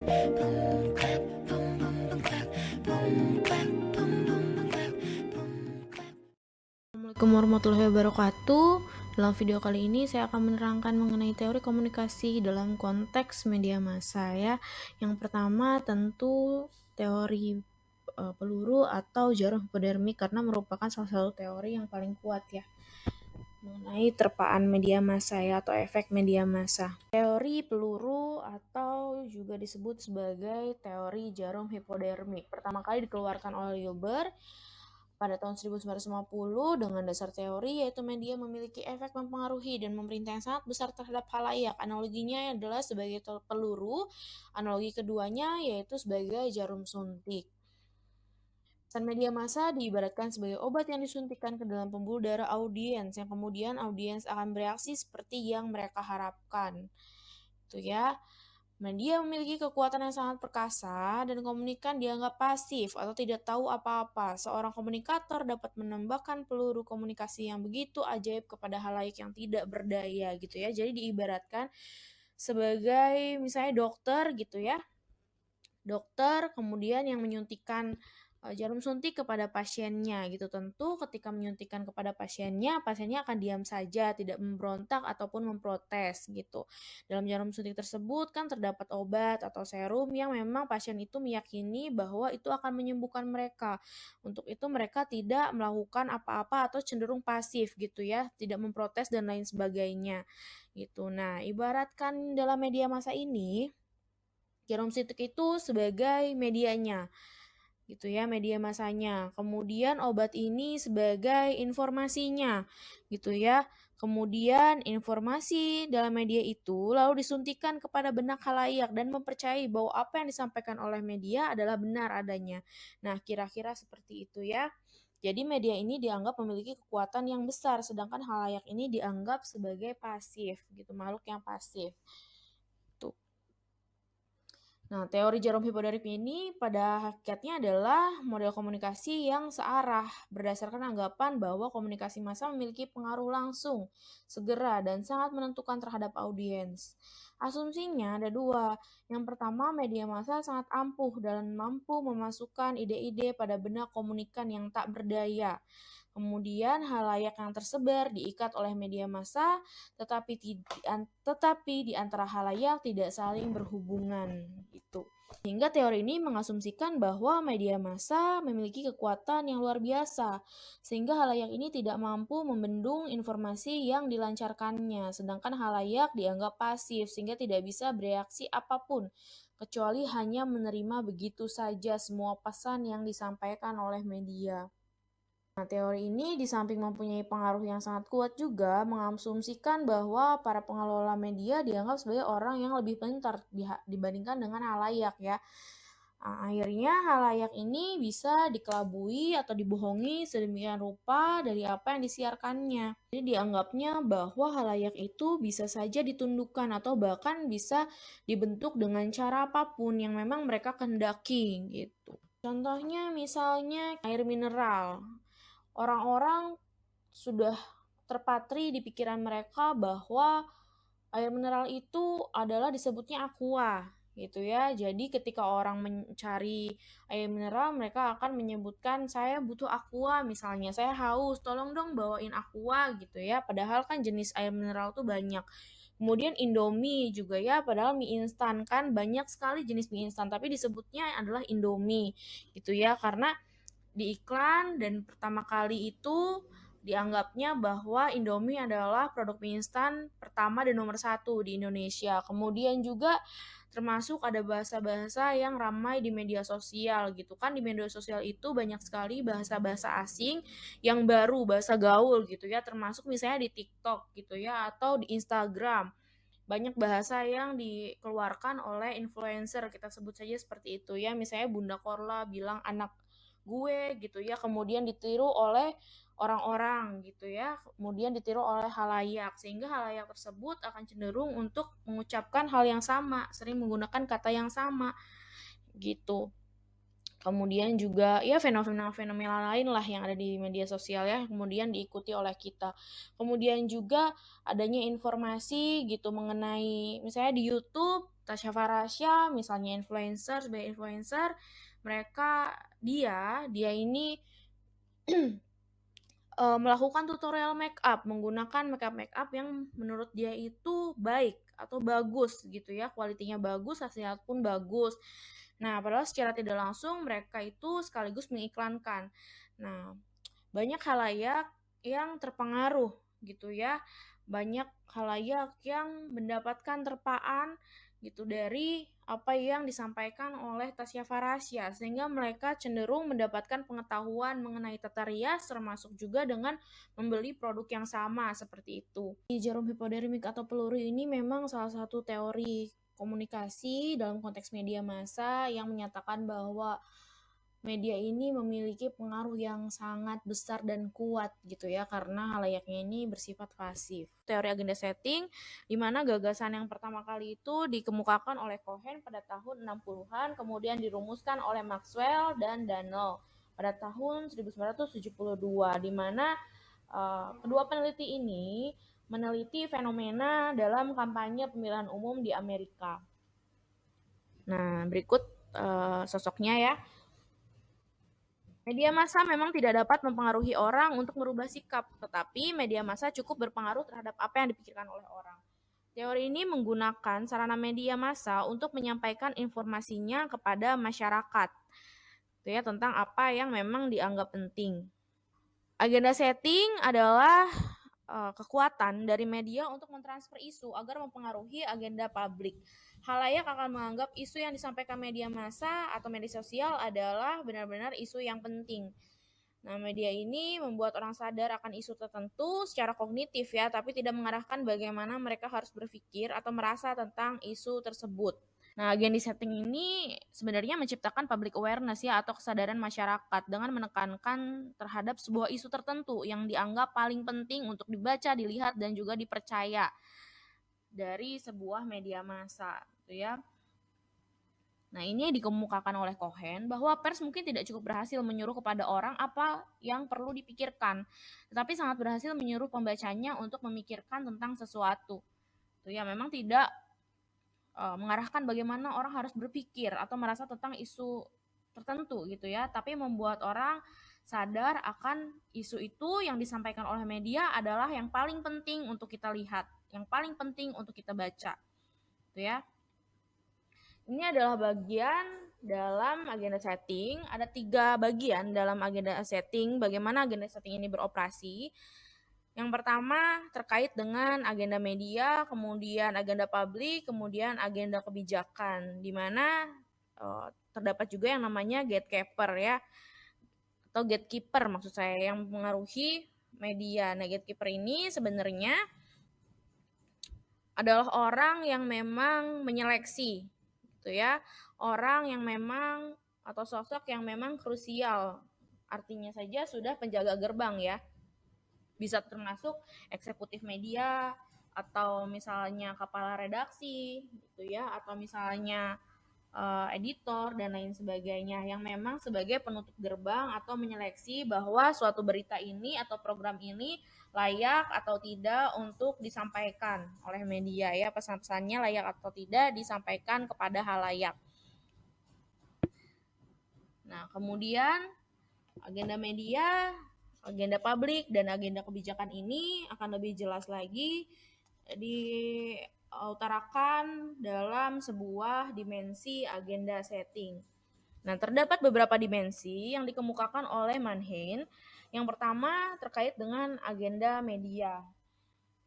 Boom clap, boom boom boom clap, boom clap, boom boom boom clap, boom clap. Assalamualaikum warahmatullahi wabarakatuh. Dalam video kali ini saya akan menerangkan mengenai teori komunikasi dalam konteks media massa ya. Yang pertama tentu teori peluru atau jarum hipodermik karena merupakan salah satu teori yang paling kuat ya mengenai terpaan media massa ya atau efek media massa. Teori peluru atau juga disebut sebagai teori jarum hipodermik pertama kali dikeluarkan oleh Hilbert pada tahun 1950 dengan dasar teori yaitu media memiliki efek mempengaruhi dan memerintah yang sangat besar terhadap khalayak. Analoginya adalah sebagai peluru, analogi keduanya yaitu sebagai jarum suntik. Pesan media massa diibaratkan sebagai obat yang disuntikkan ke dalam pembuluh darah audiens yang kemudian audiens akan bereaksi seperti yang mereka harapkan. Itu ya. Media memiliki kekuatan yang sangat perkasa dan komunikan dianggap pasif atau tidak tahu apa-apa. Seorang komunikator dapat menembakkan peluru komunikasi yang begitu ajaib kepada halayak yang tidak berdaya gitu ya. Jadi diibaratkan sebagai misalnya dokter gitu ya. Dokter kemudian yang menyuntikkan jarum suntik kepada pasiennya gitu. Tentu ketika menyuntikkan kepada pasiennya akan diam saja, tidak memberontak ataupun memprotes gitu. Dalam jarum suntik tersebut kan terdapat obat atau serum yang memang pasien itu meyakini bahwa itu akan menyembuhkan mereka. Untuk itu mereka tidak melakukan apa-apa atau cenderung pasif gitu ya, tidak memprotes dan lain sebagainya gitu. Nah, ibaratkan dalam media massa ini jarum suntik itu sebagai medianya, gitu ya, media massanya. Kemudian obat ini sebagai informasinya, gitu ya. Kemudian informasi dalam media itu lalu disuntikan kepada benak khalayak dan mempercayai bahwa apa yang disampaikan oleh media adalah benar adanya. Nah, kira-kira seperti itu ya. Jadi media ini dianggap memiliki kekuatan yang besar, sedangkan khalayak ini dianggap sebagai pasif, gitu, makhluk yang pasif. Tuh. Nah, teori jarum hipodermik ini pada hakikatnya adalah model komunikasi yang searah berdasarkan anggapan bahwa komunikasi massa memiliki pengaruh langsung, segera, dan sangat menentukan terhadap audiens. Asumsinya ada dua. Yang pertama, media massa sangat ampuh dan mampu memasukkan ide-ide pada benak komunikan yang tak berdaya. Kemudian halayak yang tersebar diikat oleh media massa, tetapi di antara halayak tidak saling berhubungan gitu. Sehingga teori ini mengasumsikan bahwa media massa memiliki kekuatan yang luar biasa, sehingga halayak ini tidak mampu membendung informasi yang dilancarkannya, sedangkan halayak dianggap pasif sehingga tidak bisa bereaksi apapun, kecuali hanya menerima begitu saja semua pesan yang disampaikan oleh media. Nah, teori ini di samping mempunyai pengaruh yang sangat kuat juga mengasumsikan bahwa para pengelola media dianggap sebagai orang yang lebih pintar dibandingkan dengan halayak ya. Akhirnya halayak ini bisa dikelabui atau dibohongi sedemikian rupa dari apa yang disiarkannya. Jadi dianggapnya bahwa halayak itu bisa saja ditundukkan atau bahkan bisa dibentuk dengan cara apapun yang memang mereka kehendaki gitu. Contohnya misalnya air mineral. Orang-orang sudah terpatri di pikiran mereka bahwa air mineral itu adalah disebutnya aqua gitu ya. Jadi ketika orang mencari air mineral, mereka akan menyebutkan saya butuh aqua misalnya, saya haus, tolong dong bawain aqua gitu ya. Padahal kan jenis air mineral tuh banyak. Kemudian Indomie juga ya, padahal mie instan kan banyak sekali jenis mie instan, tapi disebutnya adalah Indomie gitu ya, karena di iklan dan pertama kali itu dianggapnya bahwa Indomie adalah produk mie instan pertama dan nomor satu di Indonesia. Kemudian juga termasuk ada bahasa-bahasa yang ramai di media sosial gitu kan. Di media sosial itu banyak sekali bahasa-bahasa asing yang baru, bahasa gaul gitu ya, termasuk misalnya di TikTok gitu ya atau di Instagram. Banyak bahasa yang dikeluarkan oleh influencer, kita sebut saja seperti itu ya. Misalnya Bunda Korla bilang anak gue gitu ya, kemudian ditiru oleh orang-orang gitu ya, kemudian ditiru oleh halayak, sehingga halayak tersebut akan cenderung untuk mengucapkan hal yang sama, sering menggunakan kata yang sama gitu. Kemudian juga ya fenomena-fenomena lain lah yang ada di media sosial ya, kemudian diikuti oleh kita. Kemudian juga adanya informasi gitu mengenai misalnya di YouTube, Tasya Farahsya misalnya influencer, sebagai influencer, mereka dia ini melakukan tutorial makeup, menggunakan makeup yang menurut dia itu baik atau bagus gitu ya, kualitinya bagus, hasilnya pun bagus. Nah, padahal secara tidak langsung mereka itu sekaligus mengiklankan. Nah, banyak khalayak yang terpengaruh gitu ya. Banyak khalayak yang mendapatkan terpaan gitu dari apa yang disampaikan oleh Tasya Farahsya, sehingga mereka cenderung mendapatkan pengetahuan mengenai tata rias termasuk juga dengan membeli produk yang sama seperti itu. Jarum hipodermik atau peluru ini memang salah satu teori komunikasi dalam konteks media massa yang menyatakan bahwa media ini memiliki pengaruh yang sangat besar dan kuat gitu ya, karena halayaknya ini bersifat pasif. Teori agenda setting, di mana gagasan yang pertama kali itu dikemukakan oleh Cohen pada tahun 60-an, kemudian dirumuskan oleh Maxwell dan Dano pada tahun 1972, di mana kedua peneliti ini meneliti fenomena dalam kampanye pemilihan umum di Amerika. Nah, berikut sosoknya ya. Media massa memang tidak dapat mempengaruhi orang untuk merubah sikap, tetapi media massa cukup berpengaruh terhadap apa yang dipikirkan oleh orang. Teori ini menggunakan sarana media massa untuk menyampaikan informasinya kepada masyarakat, itu ya, tentang apa yang memang dianggap penting. Agenda setting adalah kekuatan dari media untuk mentransfer isu agar mempengaruhi agenda publik. Halayak akan menganggap isu yang disampaikan media massa atau media sosial adalah benar-benar isu yang penting. Nah, media ini membuat orang sadar akan isu tertentu secara kognitif ya, tapi tidak mengarahkan bagaimana mereka harus berpikir atau merasa tentang isu tersebut. Nah, agenda setting ini sebenarnya menciptakan public awareness ya, atau kesadaran masyarakat dengan menekankan terhadap sebuah isu tertentu yang dianggap paling penting untuk dibaca, dilihat, dan juga dipercaya dari sebuah media massa, gitu ya. Nah, ini dikemukakan oleh Cohen bahwa pers mungkin tidak cukup berhasil menyuruh kepada orang apa yang perlu dipikirkan, tetapi sangat berhasil menyuruh pembacanya untuk memikirkan tentang sesuatu. Itu ya, memang tidak mengarahkan bagaimana orang harus berpikir atau merasa tentang isu tertentu gitu ya, tapi membuat orang sadar akan isu itu yang disampaikan oleh media adalah yang paling penting untuk kita lihat, yang paling penting untuk kita baca. Gitu ya. Ini adalah bagian dalam agenda setting. Ada 3 bagian dalam agenda setting, bagaimana agenda setting ini beroperasi. Yang pertama terkait dengan agenda media, kemudian agenda publik, kemudian agenda kebijakan, di mana terdapat juga yang namanya gatekeeper ya, atau gatekeeper maksud saya, yang mempengaruhi media. Nah, gatekeeper ini sebenarnya adalah orang yang memang menyeleksi, gitu ya, orang yang memang atau sosok yang memang krusial. Artinya saja sudah penjaga gerbang ya. Bisa termasuk eksekutif media atau misalnya kepala redaksi gitu ya, atau misalnya editor dan lain sebagainya yang memang sebagai penutup gerbang atau menyeleksi bahwa suatu berita ini atau program ini layak atau tidak untuk disampaikan oleh media ya, pesan-pesannya layak atau tidak disampaikan kepada halayak. Nah, kemudian agenda media, agenda publik, dan agenda kebijakan ini akan lebih jelas lagi diutarakan dalam sebuah dimensi agenda setting. Nah, terdapat beberapa dimensi yang dikemukakan oleh Manheim. Yang pertama terkait dengan agenda media.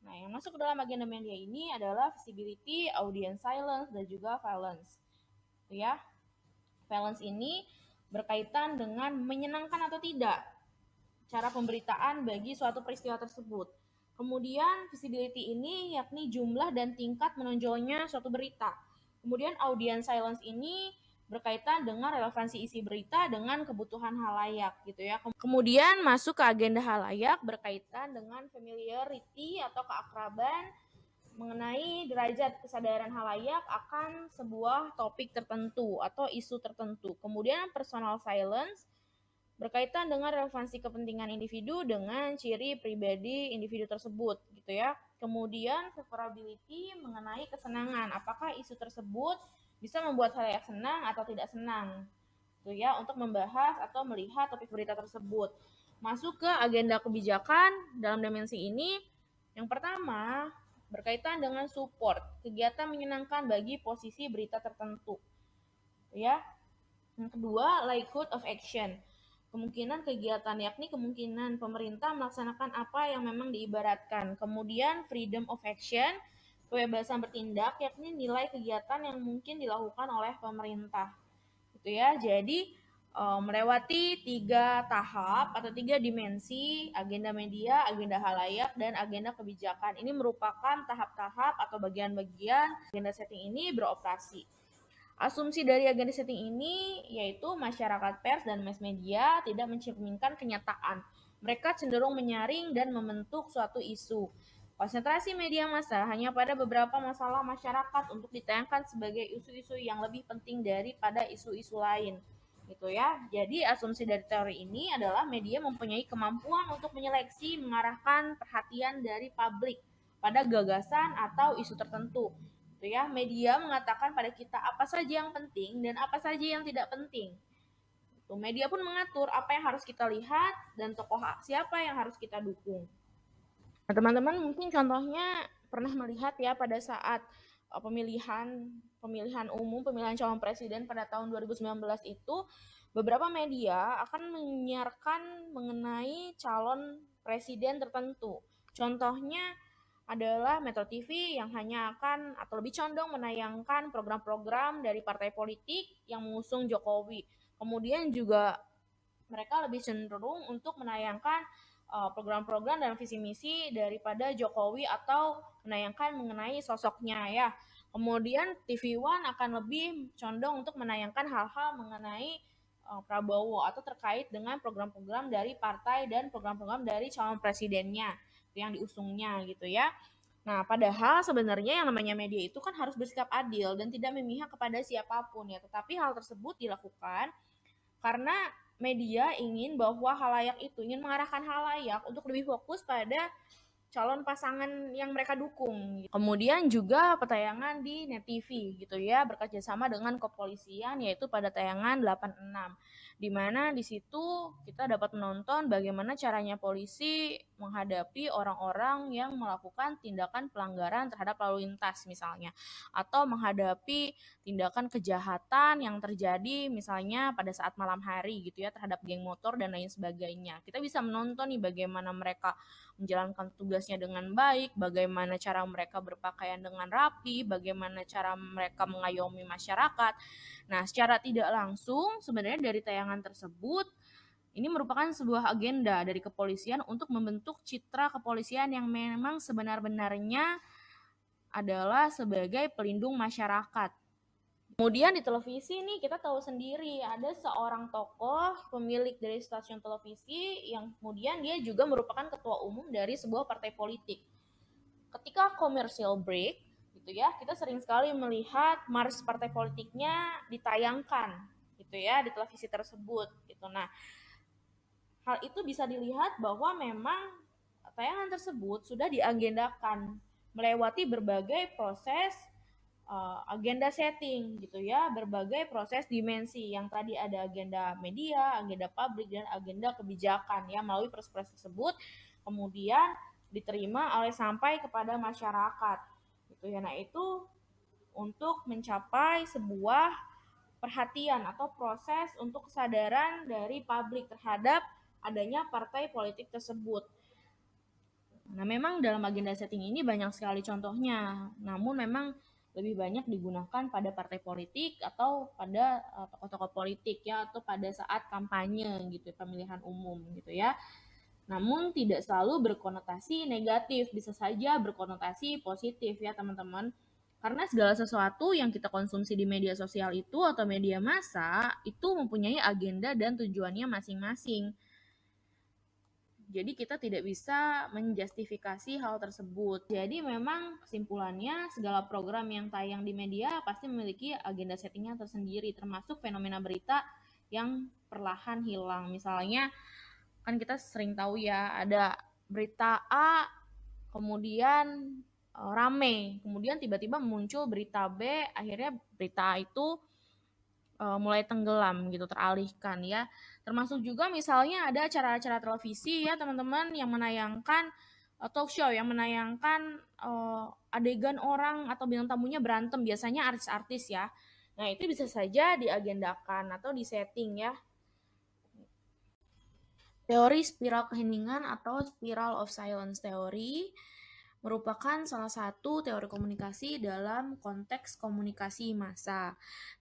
Nah, yang masuk ke dalam agenda media ini adalah visibility, audience silence, dan juga valence. Ya, valence ini berkaitan dengan menyenangkan atau tidak cara pemberitaan bagi suatu peristiwa tersebut. Kemudian visibility ini yakni jumlah dan tingkat menonjolnya suatu berita. Kemudian audience silence ini berkaitan dengan relevansi isi berita dengan kebutuhan halayak gitu ya. Kemudian masuk ke agenda halayak berkaitan dengan familiarity atau keakraban mengenai derajat kesadaran halayak akan sebuah topik tertentu atau isu tertentu. Kemudian personal silence berkaitan dengan relevansi kepentingan individu dengan ciri pribadi individu tersebut gitu ya. Kemudian favorability mengenai kesenangan, apakah isu tersebut bisa membuat halayak senang atau tidak senang gitu ya, untuk membahas atau melihat topik berita tersebut. Masuk ke agenda kebijakan dalam dimensi ini, yang pertama berkaitan dengan support, kegiatan menyenangkan bagi posisi berita tertentu. Ya. Yang kedua, likelihood of action. Kemungkinan kegiatan, yakni kemungkinan pemerintah melaksanakan apa yang memang diibaratkan. Kemudian freedom of action, kebebasan bertindak, yakni nilai kegiatan yang mungkin dilakukan oleh pemerintah. Gitu ya. Jadi melewati 3 tahap atau 3 dimensi, agenda media, agenda halayak, dan agenda kebijakan. Ini merupakan tahap-tahap atau bagian-bagian agenda setting ini beroperasi. Asumsi dari agenda setting ini yaitu masyarakat pers dan mass media tidak mencerminkan kenyataan. Mereka cenderung menyaring dan membentuk suatu isu. Konsentrasi media massa hanya pada beberapa masalah masyarakat untuk ditayangkan sebagai isu-isu yang lebih penting daripada isu-isu lain. Gitu ya. Jadi asumsi dari teori ini adalah media mempunyai kemampuan untuk menyeleksi, mengarahkan perhatian dari publik pada gagasan atau isu tertentu. Gitu ya. Media mengatakan pada kita apa saja yang penting dan apa saja yang tidak penting. Media pun mengatur apa yang harus kita lihat dan tokoh siapa yang harus kita dukung. Nah, teman-teman mungkin contohnya pernah melihat ya pada saat pemilihan umum, pemilihan calon presiden pada tahun 2019 itu, beberapa media akan menyiarkan mengenai calon presiden tertentu. Contohnya adalah Metro TV yang hanya akan atau lebih condong menayangkan program-program dari partai politik yang mengusung Jokowi. Kemudian juga mereka lebih cenderung untuk menayangkan program-program dan visi misi daripada Jokowi atau menayangkan mengenai sosoknya ya. Kemudian TV One akan lebih condong untuk menayangkan hal-hal mengenai Prabowo atau terkait dengan program-program dari partai dan program-program dari calon presidennya yang diusungnya gitu ya. Nah, padahal sebenarnya yang namanya media itu kan harus bersikap adil dan tidak memihak kepada siapapun ya. Tetapi hal tersebut dilakukan karena media ingin bahwa halayak itu ingin mengarahkan halayak untuk lebih fokus pada calon pasangan yang mereka dukung. Kemudian juga petayangan di Net TV gitu ya, bekerja sama dengan kepolisian yaitu pada tayangan 86. Di mana di situ kita dapat menonton bagaimana caranya polisi menghadapi orang-orang yang melakukan tindakan pelanggaran terhadap lalu lintas misalnya, atau menghadapi tindakan kejahatan yang terjadi misalnya pada saat malam hari gitu ya terhadap geng motor dan lain sebagainya. Kita bisa menonton nih bagaimana mereka menjalankan tugasnya dengan baik, bagaimana cara mereka berpakaian dengan rapi, bagaimana cara mereka mengayomi masyarakat. Nah, secara tidak langsung sebenarnya dari tayangan tersebut ini merupakan sebuah agenda dari kepolisian untuk membentuk citra kepolisian yang memang sebenar-benarnya adalah sebagai pelindung masyarakat. Kemudian di televisi nih kita tahu sendiri ada seorang tokoh pemilik dari stasiun televisi yang kemudian dia juga merupakan ketua umum dari sebuah partai politik. Ketika commercial break gitu ya, kita sering sekali melihat mars partai politiknya ditayangkan gitu ya di televisi tersebut gitu. Nah, hal itu bisa dilihat bahwa memang tayangan tersebut sudah diagendakan melewati berbagai proses agenda setting gitu ya, berbagai proses dimensi yang tadi ada agenda media, agenda publik dan agenda kebijakan ya melalui proses tersebut kemudian diterima oleh sampai kepada masyarakat gitu ya. Nah, itu untuk mencapai sebuah perhatian atau proses untuk kesadaran dari publik terhadap adanya partai politik tersebut. Nah, memang dalam agenda setting ini banyak sekali contohnya, namun memang lebih banyak digunakan pada partai politik atau pada tokoh-tokoh politik ya, atau pada saat kampanye gitu, pemilihan umum gitu ya. Namun tidak selalu berkonotasi negatif, bisa saja berkonotasi positif ya teman-teman. Karena segala sesuatu yang kita konsumsi di media sosial itu atau media massa itu mempunyai agenda dan tujuannya masing-masing. Jadi kita tidak bisa menjustifikasi hal tersebut. Jadi memang kesimpulannya segala program yang tayang di media pasti memiliki agenda settingnya tersendiri, termasuk fenomena berita yang perlahan hilang. Misalnya kan kita sering tahu ya, ada berita A kemudian rame, kemudian tiba-tiba muncul berita B, akhirnya berita A itu mulai tenggelam gitu, teralihkan ya. Termasuk juga misalnya ada acara-acara televisi ya teman-teman yang menayangkan talk show yang menayangkan adegan orang atau bintang tamunya berantem, biasanya artis-artis ya. Nah, itu bisa saja diagendakan atau disetting ya. Teori spiral keheningan atau spiral of silence theory merupakan salah satu teori komunikasi dalam konteks komunikasi massa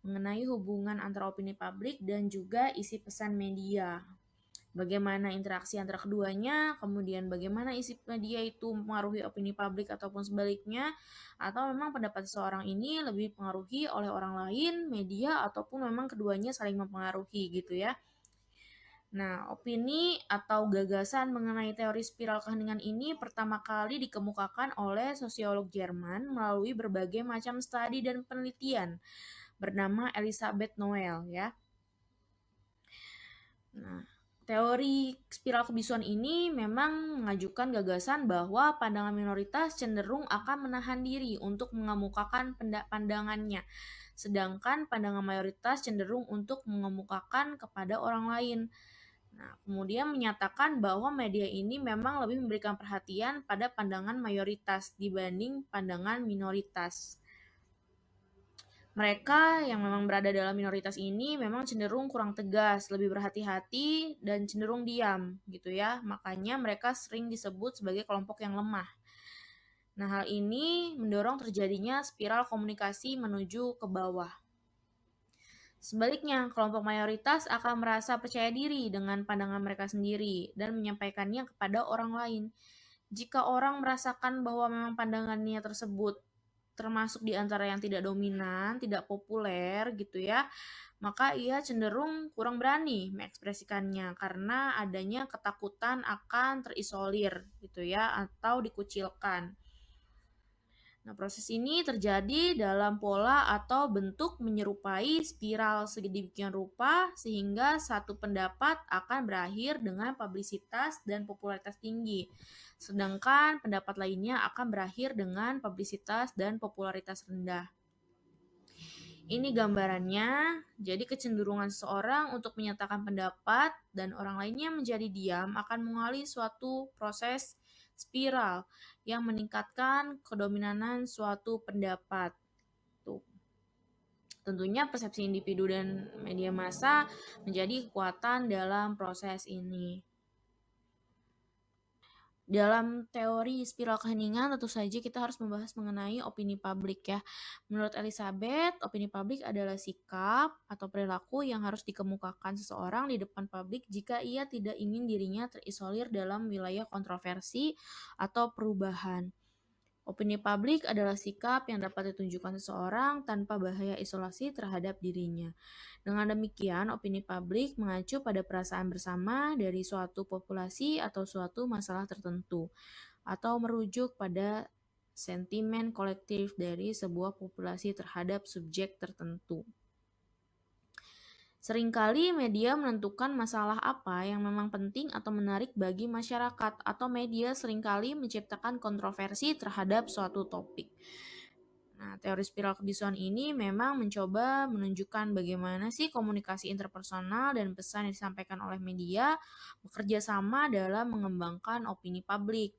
mengenai hubungan antara opini publik dan juga isi pesan media. Bagaimana interaksi antara keduanya, kemudian bagaimana isi media itu mempengaruhi opini publik ataupun sebaliknya, atau memang pendapat seseorang ini lebih dipengaruhi oleh orang lain, media, ataupun memang keduanya saling mempengaruhi gitu ya. Nah, opini atau gagasan mengenai teori spiral keheningan ini pertama kali dikemukakan oleh sosiolog Jerman melalui berbagai macam studi dan penelitian bernama Elisabeth Noel ya. Nah, teori spiral kebisuan ini memang mengajukan gagasan bahwa pandangan minoritas cenderung akan menahan diri untuk mengemukakan pandangannya, sedangkan pandangan mayoritas cenderung untuk mengemukakan kepada orang lain. Nah, kemudian menyatakan bahwa media ini memang lebih memberikan perhatian pada pandangan mayoritas dibanding pandangan minoritas. Mereka yang memang berada dalam minoritas ini memang cenderung kurang tegas, lebih berhati-hati, dan cenderung diam gitu ya. Makanya mereka sering disebut sebagai kelompok yang lemah. Nah, hal ini mendorong terjadinya spiral komunikasi menuju ke bawah. Sebaliknya, kelompok mayoritas akan merasa percaya diri dengan pandangan mereka sendiri dan menyampaikannya kepada orang lain. Jika orang merasakan bahwa memang pandangannya tersebut termasuk di antara yang tidak dominan, tidak populer gitu ya, maka ia cenderung kurang berani mengekspresikannya karena adanya ketakutan akan terisolir gitu ya atau dikucilkan. Nah, proses ini terjadi dalam pola atau bentuk menyerupai spiral sedemikian rupa sehingga satu pendapat akan berakhir dengan publisitas dan popularitas tinggi, sedangkan pendapat lainnya akan berakhir dengan publisitas dan popularitas rendah. Ini gambarannya, jadi kecenderungan seseorang untuk menyatakan pendapat dan orang lainnya menjadi diam akan mengalami suatu proses spiral yang meningkatkan kedominanan suatu pendapat. Tuh. Tentunya persepsi individu dan media massa menjadi kekuatan dalam proses ini. Dalam teori spiral keheningan tentu saja kita harus membahas mengenai opini publik ya. Menurut Elisabeth, opini publik adalah sikap atau perilaku yang harus dikemukakan seseorang di depan publik jika ia tidak ingin dirinya terisolir dalam wilayah kontroversi atau perubahan. Opini publik adalah sikap yang dapat ditunjukkan seseorang tanpa bahaya isolasi terhadap dirinya. Dengan demikian, opini publik mengacu pada perasaan bersama dari suatu populasi atau suatu masalah tertentu, atau merujuk pada sentimen kolektif dari sebuah populasi terhadap subjek tertentu. Seringkali media menentukan masalah apa yang memang penting atau menarik bagi masyarakat, atau media seringkali menciptakan kontroversi terhadap suatu topik. Nah, teori spiral kebisuan ini memang mencoba menunjukkan bagaimana sih komunikasi interpersonal dan pesan yang disampaikan oleh media bekerja sama dalam mengembangkan opini publik.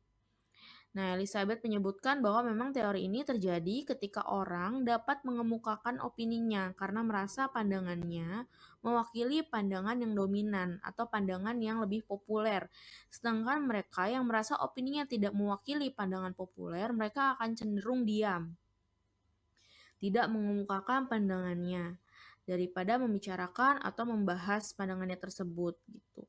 Nah, Elizabeth menyebutkan bahwa memang teori ini terjadi ketika orang dapat mengemukakan opininya karena merasa pandangannya mewakili pandangan yang dominan atau pandangan yang lebih populer. Sedangkan mereka yang merasa opininya tidak mewakili pandangan populer, mereka akan cenderung diam, tidak mengemukakan pandangannya daripada membicarakan atau membahas pandangannya tersebut gitu.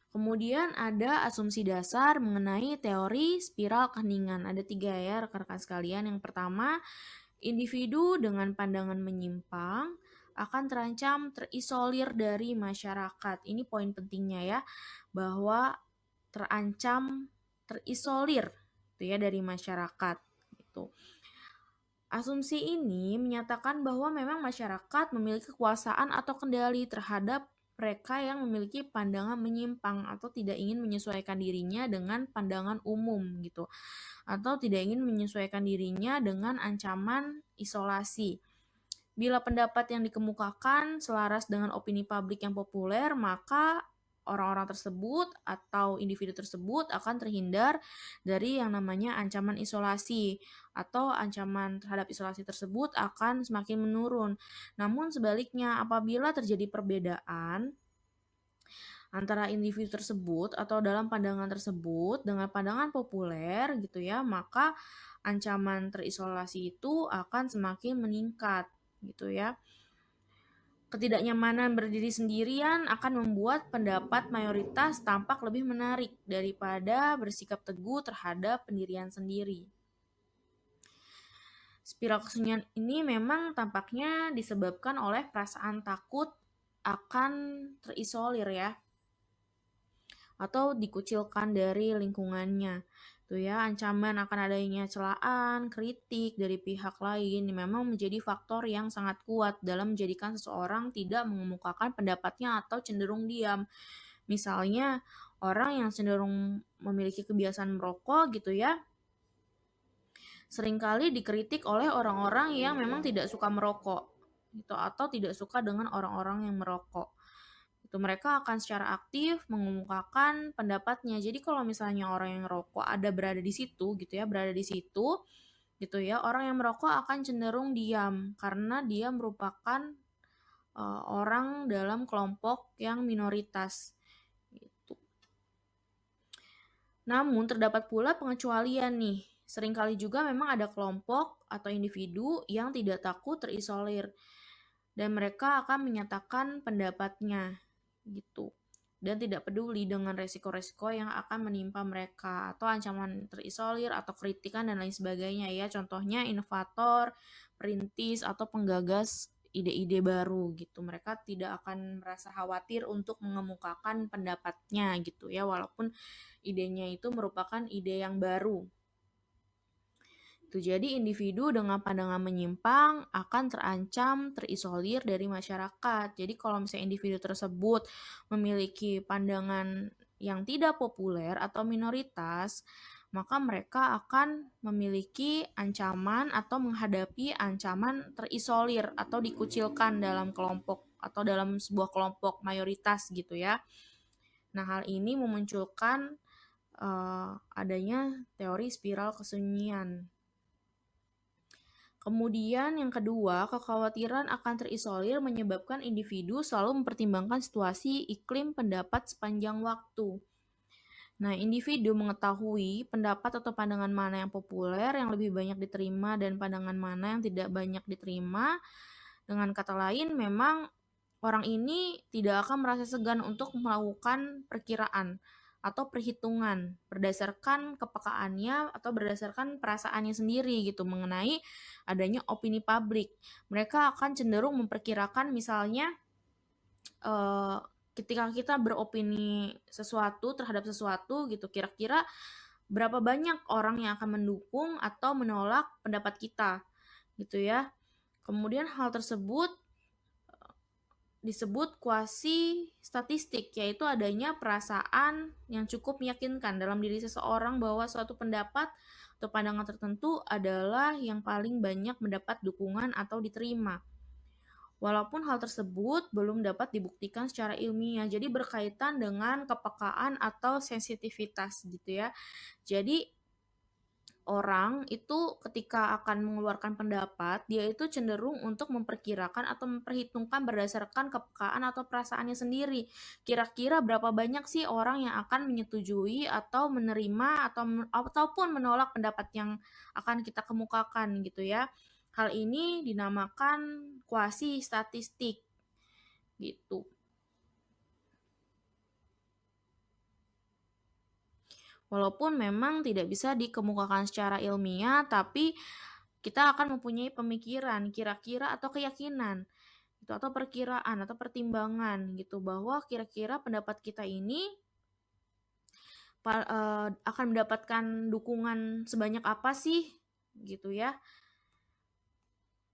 Kemudian ada asumsi dasar mengenai teori spiral keheningan. Ada 3 ya rekan-rekan sekalian. Yang pertama, individu dengan pandangan menyimpang akan terancam terisolir dari masyarakat. Ini poin pentingnya ya, bahwa terancam terisolir gitu ya dari masyarakat gitu. Asumsi ini menyatakan bahwa memang masyarakat memiliki kekuasaan atau kendali terhadap mereka yang memiliki pandangan menyimpang atau tidak ingin menyesuaikan dirinya dengan pandangan umum gitu, atau tidak ingin menyesuaikan dirinya dengan ancaman isolasi. Bila pendapat yang dikemukakan selaras dengan opini publik yang populer, maka orang-orang tersebut atau individu tersebut akan terhindar dari yang namanya ancaman isolasi, atau ancaman terhadap isolasi tersebut akan semakin menurun. Namun sebaliknya, apabila terjadi perbedaan antara individu tersebut atau dalam pandangan tersebut dengan pandangan populer gitu ya, maka ancaman terisolasi itu akan semakin meningkat gitu ya. Ketidaknyamanan berdiri sendirian akan membuat pendapat mayoritas tampak lebih menarik daripada bersikap teguh terhadap pendirian sendiri. Spiral kesunyian ini memang tampaknya disebabkan oleh perasaan takut akan terisolir ya, atau dikucilkan dari lingkungannya. Tuh ya, ancaman akan adanya celaan, kritik dari pihak lain memang menjadi faktor yang sangat kuat dalam menjadikan seseorang tidak mengemukakan pendapatnya atau cenderung diam. Misalnya, orang yang cenderung memiliki kebiasaan merokok gitu ya, seringkali dikritik oleh orang-orang yang memang tidak suka merokok gitu, atau tidak suka dengan orang-orang yang merokok. Itu mereka akan secara aktif mengemukakan pendapatnya. Jadi kalau misalnya orang yang merokok ada berada di situ gitu ya, berada di situ gitu ya, orang yang merokok akan cenderung diam karena dia merupakan orang dalam kelompok yang minoritas gitu. Namun terdapat pula pengecualian nih. Seringkali juga memang ada kelompok atau individu yang tidak takut terisolir dan mereka akan menyatakan pendapatnya gitu, dan tidak peduli dengan resiko-resiko yang akan menimpa mereka atau ancaman terisolir atau kritikan dan lain sebagainya ya. Contohnya inovator, perintis atau penggagas ide-ide baru gitu. Mereka tidak akan merasa khawatir untuk mengemukakan pendapatnya gitu ya, walaupun idenya itu merupakan ide yang baru. Itu jadi individu dengan pandangan menyimpang akan terancam terisolir dari masyarakat. Jadi kalau misalnya individu tersebut memiliki pandangan yang tidak populer atau minoritas, maka mereka akan memiliki ancaman atau menghadapi ancaman terisolir atau dikucilkan dalam kelompok atau dalam sebuah kelompok mayoritas gitu ya. Nah, hal ini memunculkan adanya teori spiral kesunyian. Kemudian yang kedua, kekhawatiran akan terisolir menyebabkan individu selalu mempertimbangkan situasi iklim pendapat sepanjang waktu. Nah, individu mengetahui pendapat atau pandangan mana yang populer, yang lebih banyak diterima, dan pandangan mana yang tidak banyak diterima. Dengan kata lain, memang orang ini tidak akan merasa segan untuk melakukan perkiraan atau perhitungan berdasarkan kepekaannya atau berdasarkan perasaannya sendiri gitu mengenai adanya opini publik. Mereka akan cenderung memperkirakan misalnya ketika kita beropini sesuatu terhadap sesuatu gitu, kira-kira berapa banyak orang yang akan mendukung atau menolak pendapat kita gitu ya. Kemudian hal tersebut disebut kuasi statistik, yaitu adanya perasaan yang cukup meyakinkan dalam diri seseorang bahwa suatu pendapat atau pandangan tertentu adalah yang paling banyak mendapat dukungan atau diterima. Walaupun hal tersebut belum dapat dibuktikan secara ilmiah, jadi berkaitan dengan kepekaan atau sensitivitas gitu ya. Jadi orang itu ketika akan mengeluarkan pendapat, dia itu cenderung untuk memperkirakan atau memperhitungkan berdasarkan kepekaan atau perasaannya sendiri. Kira-kira berapa banyak sih orang yang akan menyetujui atau menerima ataupun menolak pendapat yang akan kita kemukakan gitu ya. Hal ini dinamakan kuasi statistik gitu. Walaupun memang tidak bisa dikemukakan secara ilmiah, tapi kita akan mempunyai pemikiran, kira-kira atau keyakinan gitu, atau perkiraan atau pertimbangan gitu, bahwa kira-kira pendapat kita ini akan mendapatkan dukungan sebanyak apa sih gitu ya.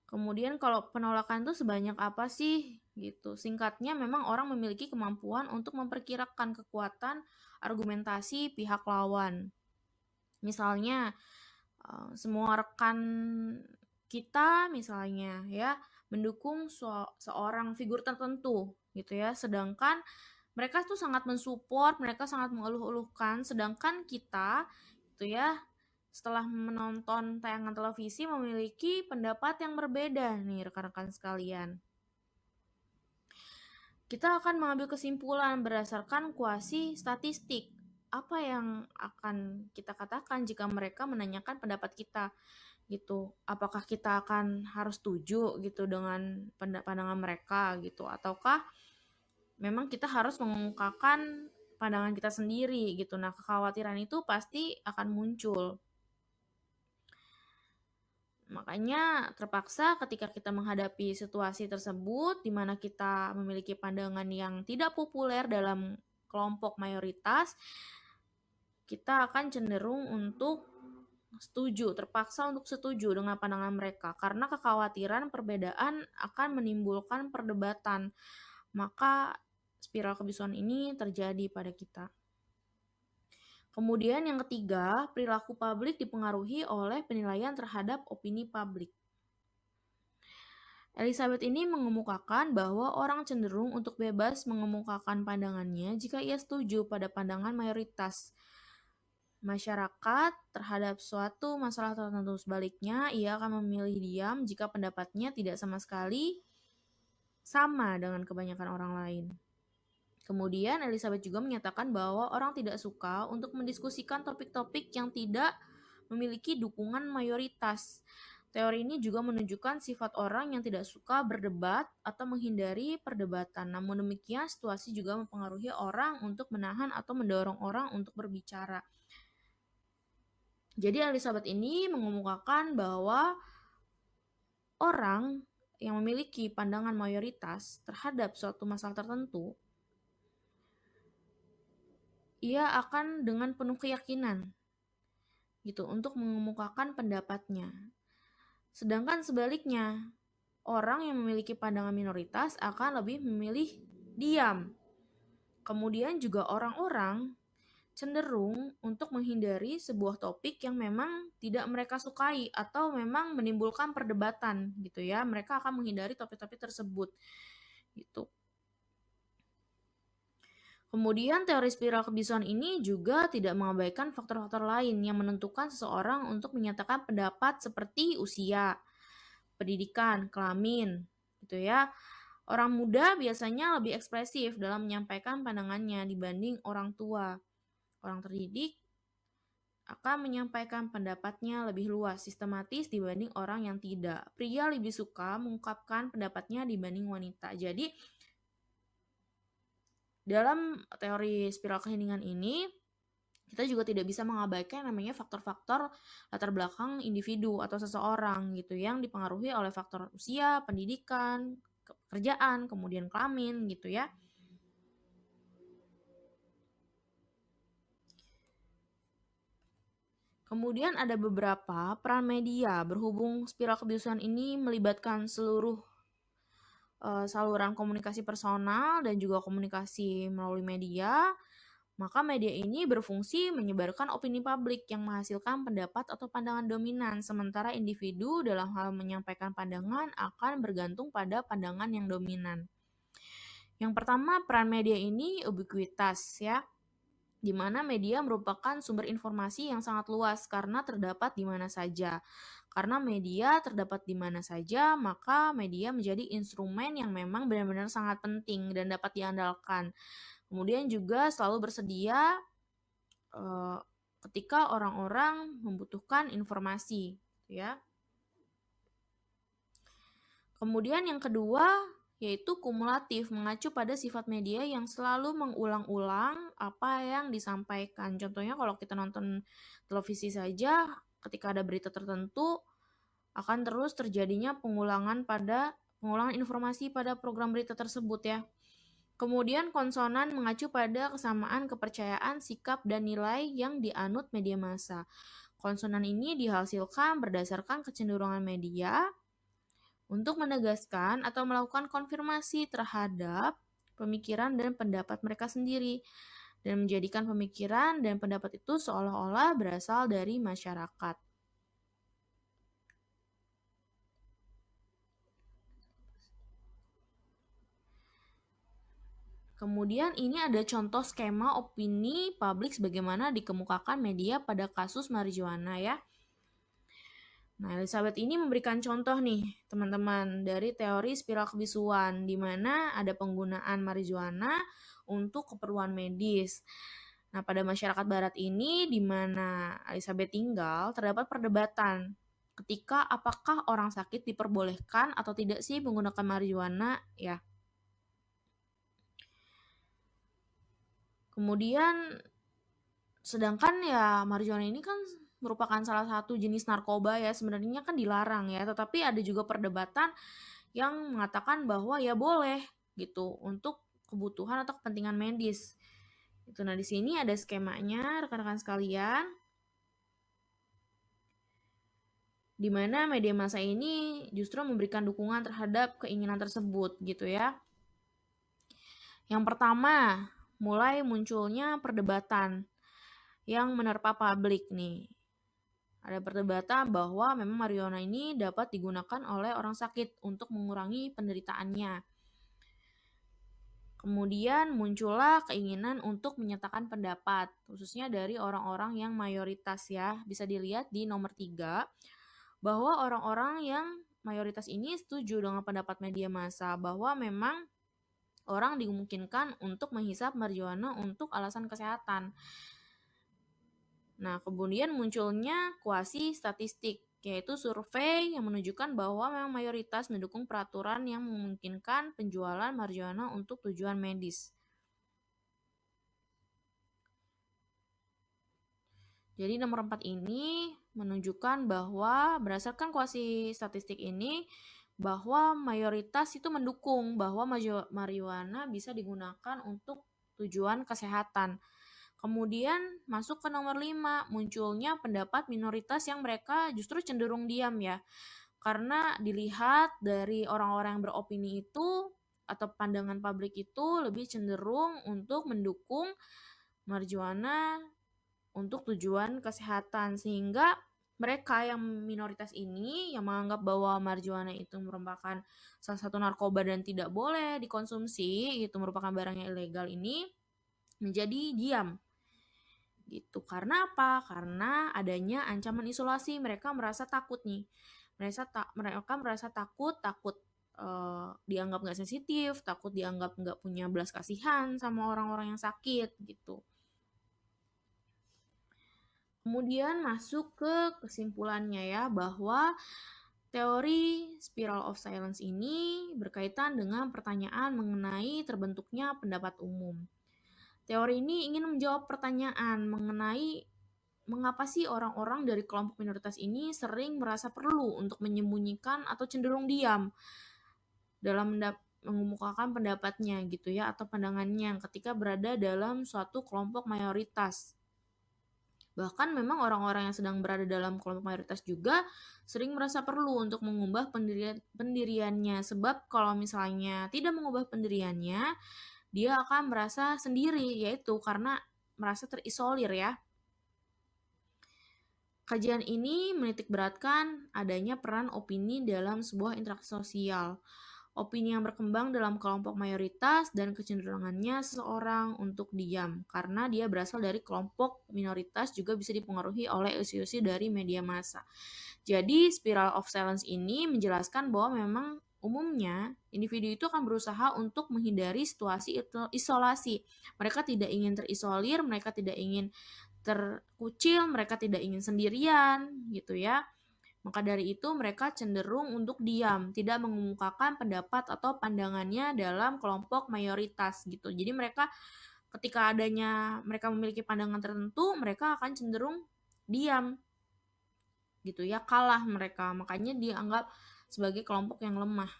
Kemudian kalau penolakan itu sebanyak apa sih gitu. Singkatnya memang orang memiliki kemampuan untuk memperkirakan kekuatan argumentasi pihak lawan. Misalnya semua rekan kita misalnya ya mendukung seorang figur tertentu gitu ya, sedangkan mereka tuh sangat mensupport, mereka sangat mengeluh-eluhkan, sedangkan kita gitu ya setelah menonton tayangan televisi memiliki pendapat yang berbeda nih rekan-rekan sekalian. Kita akan mengambil kesimpulan berdasarkan kuasi statistik. Apa yang akan kita katakan jika mereka menanyakan pendapat kita gitu? Apakah kita akan harus setuju gitu dengan pandangan mereka gitu, ataukah memang kita harus mengungkapkan pandangan kita sendiri gitu. Nah, kekhawatiran itu pasti akan muncul. Makanya terpaksa ketika kita menghadapi situasi tersebut di mana kita memiliki pandangan yang tidak populer dalam kelompok mayoritas, kita akan cenderung untuk setuju, terpaksa untuk setuju dengan pandangan mereka karena kekhawatiran perbedaan akan menimbulkan perdebatan. Maka spiral kebisuan ini terjadi pada kita. Kemudian yang ketiga, perilaku publik dipengaruhi oleh penilaian terhadap opini publik. Elizabeth ini mengemukakan bahwa orang cenderung untuk bebas mengemukakan pandangannya jika ia setuju pada pandangan mayoritas masyarakat terhadap suatu masalah tertentu. Sebaliknya, ia akan memilih diam jika pendapatnya tidak sama sekali sama dengan kebanyakan orang lain. Kemudian Elizabeth juga menyatakan bahwa orang tidak suka untuk mendiskusikan topik-topik yang tidak memiliki dukungan mayoritas. Teori ini juga menunjukkan sifat orang yang tidak suka berdebat atau menghindari perdebatan. Namun demikian, situasi juga mempengaruhi orang untuk menahan atau mendorong orang untuk berbicara. Jadi Elizabeth ini mengemukakan bahwa orang yang memiliki pandangan mayoritas terhadap suatu masalah tertentu, ia akan dengan penuh keyakinan gitu untuk mengemukakan pendapatnya. Sedangkan sebaliknya, orang yang memiliki pandangan minoritas akan lebih memilih diam. Kemudian juga orang-orang cenderung untuk menghindari sebuah topik yang memang tidak mereka sukai atau memang menimbulkan perdebatan gitu ya. Mereka akan menghindari topik-topik tersebut gitu. Kemudian teori spiral kebisuan ini juga tidak mengabaikan faktor-faktor lain yang menentukan seseorang untuk menyatakan pendapat seperti usia, pendidikan, kelamin, gitu ya. Orang muda biasanya lebih ekspresif dalam menyampaikan pandangannya dibanding orang tua. Orang terdidik akan menyampaikan pendapatnya lebih luas, sistematis dibanding orang yang tidak. Pria lebih suka mengungkapkan pendapatnya dibanding wanita. Jadi dalam teori spiral keheningan ini, kita juga tidak bisa mengabaikan namanya faktor-faktor latar belakang individu atau seseorang gitu yang dipengaruhi oleh faktor usia, pendidikan, pekerjaan, kemudian kelamin gitu ya. Kemudian ada beberapa peran media berhubung spiral kebisuan ini melibatkan seluruh saluran komunikasi personal dan juga komunikasi melalui media, maka media ini berfungsi menyebarkan opini publik yang menghasilkan pendapat atau pandangan dominan, sementara individu dalam hal menyampaikan pandangan akan bergantung pada pandangan yang dominan. Yang pertama, peran media ini ubiquitas ya, di mana media merupakan sumber informasi yang sangat luas karena terdapat di mana saja. Karena media terdapat di mana saja, maka media menjadi instrumen yang memang benar-benar sangat penting dan dapat diandalkan. Kemudian juga selalu bersedia ketika orang-orang membutuhkan informasi, ya. Kemudian yang kedua yaitu kumulatif, mengacu pada sifat media yang selalu mengulang-ulang apa yang disampaikan. Contohnya kalau kita nonton televisi saja, ketika ada berita tertentu akan terus terjadinya pengulangan pada pengulangan informasi pada program berita tersebut ya. Kemudian konsonan mengacu pada kesamaan kepercayaan, sikap, dan nilai yang dianut media massa. Konsonan ini dihasilkan berdasarkan kecenderungan media untuk menegaskan atau melakukan konfirmasi terhadap pemikiran dan pendapat mereka sendiri dan menjadikan pemikiran dan pendapat itu seolah-olah berasal dari masyarakat. Kemudian ini ada contoh skema opini publik sebagaimana dikemukakan media pada kasus marijuana ya. Nah, Elizabeth ini memberikan contoh nih, teman-teman, dari teori spiral kebisuan, di mana ada penggunaan marijuana untuk keperluan medis. Nah, pada masyarakat barat ini, di mana Elizabeth tinggal, terdapat perdebatan ketika apakah orang sakit diperbolehkan atau tidak sih menggunakan marijuana, ya. Kemudian, sedangkan ya marijuana ini kan merupakan salah satu jenis narkoba ya, sebenarnya kan dilarang ya, tetapi ada juga perdebatan yang mengatakan bahwa ya boleh gitu untuk kebutuhan atau kepentingan medis. Itu. Nah, di sini ada skemanya rekan-rekan sekalian, di mana media massa ini justru memberikan dukungan terhadap keinginan tersebut gitu ya. Yang pertama, mulai munculnya perdebatan yang menerpa publik nih. Ada perdebatan bahwa memang marijuana ini dapat digunakan oleh orang sakit untuk mengurangi penderitaannya. Kemudian muncullah keinginan untuk menyatakan pendapat, khususnya dari orang-orang yang mayoritas ya. Bisa dilihat di nomor 3, bahwa orang-orang yang mayoritas ini setuju dengan pendapat media massa, bahwa memang orang dimungkinkan untuk menghisap marijuana untuk alasan kesehatan. Nah, kemudian munculnya kuasi statistik, yaitu survei yang menunjukkan bahwa memang mayoritas mendukung peraturan yang memungkinkan penjualan marijuana untuk tujuan medis. Jadi nomor 4 ini menunjukkan bahwa berdasarkan kuasi statistik ini, bahwa mayoritas itu mendukung bahwa marijuana bisa digunakan untuk tujuan kesehatan. Kemudian masuk ke nomor 5, munculnya pendapat minoritas yang mereka justru cenderung diam ya. Karena dilihat dari orang-orang yang beropini itu atau pandangan publik itu lebih cenderung untuk mendukung marijuana untuk tujuan kesehatan, sehingga mereka yang minoritas ini yang menganggap bahwa marijuana itu merupakan salah satu narkoba dan tidak boleh dikonsumsi, itu merupakan barang yang ilegal ini, menjadi diam. Gitu. Karena apa? Karena adanya ancaman isolasi, mereka merasa takut nih. Mereka merasa takut dianggap nggak sensitif, takut dianggap nggak punya belas kasihan sama orang-orang yang sakit gitu. Kemudian masuk ke kesimpulannya ya, bahwa teori spiral of silence ini berkaitan dengan pertanyaan mengenai terbentuknya pendapat umum. Teori ini ingin menjawab pertanyaan mengenai mengapa sih orang-orang dari kelompok minoritas ini sering merasa perlu untuk menyembunyikan atau cenderung diam dalam mengemukakan pendapatnya gitu ya, atau pandangannya ketika berada dalam suatu kelompok mayoritas. Bahkan memang orang-orang yang sedang berada dalam kelompok mayoritas juga sering merasa perlu untuk mengubah pendiriannya. Sebab kalau misalnya tidak mengubah pendiriannya, dia akan merasa sendiri, yaitu karena merasa terisolir ya. Kajian ini menitikberatkan adanya peran opini dalam sebuah interaksi sosial. Opini yang berkembang dalam kelompok mayoritas dan kecenderungannya seseorang untuk diam karena dia berasal dari kelompok minoritas juga bisa dipengaruhi oleh isu-isu dari media massa. Jadi spiral of silence ini menjelaskan bahwa memang umumnya individu itu akan berusaha untuk menghindari situasi isolasi. Mereka tidak ingin terisolir, mereka tidak ingin terkucil, mereka tidak ingin sendirian gitu ya. Maka dari itu mereka cenderung untuk diam, tidak mengemukakan pendapat atau pandangannya dalam kelompok mayoritas gitu. Jadi mereka ketika mereka memiliki pandangan tertentu, mereka akan cenderung diam gitu ya, kalah mereka. Makanya dianggap sebagai kelompok yang lemah.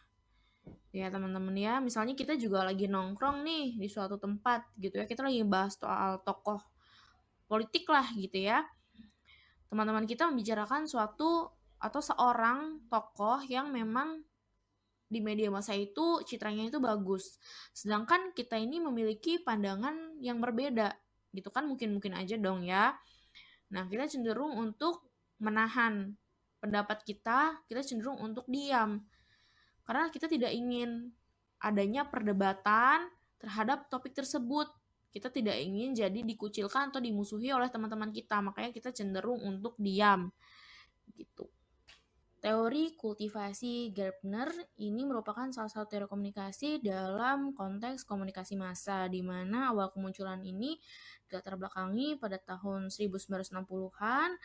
Ya teman-teman ya, misalnya kita juga lagi nongkrong nih di suatu tempat gitu ya, kita lagi bahas soal tokoh politik lah gitu ya. Teman-teman kita membicarakan suatu atau seorang tokoh yang memang di media massa itu citranya itu bagus. Sedangkan kita ini memiliki pandangan yang berbeda. Gitu kan mungkin-mungkin aja dong ya. Nah, kita cenderung untuk menahan pendapat kita cenderung untuk diam. Karena kita tidak ingin adanya perdebatan terhadap topik tersebut. Kita tidak ingin jadi dikucilkan atau dimusuhi oleh teman-teman kita, makanya kita cenderung untuk diam. Gitu. Teori kultivasi Gerbner ini merupakan salah satu teori komunikasi dalam konteks komunikasi massa, di mana awal kemunculan ini dilatar belakangi pada tahun 1960-an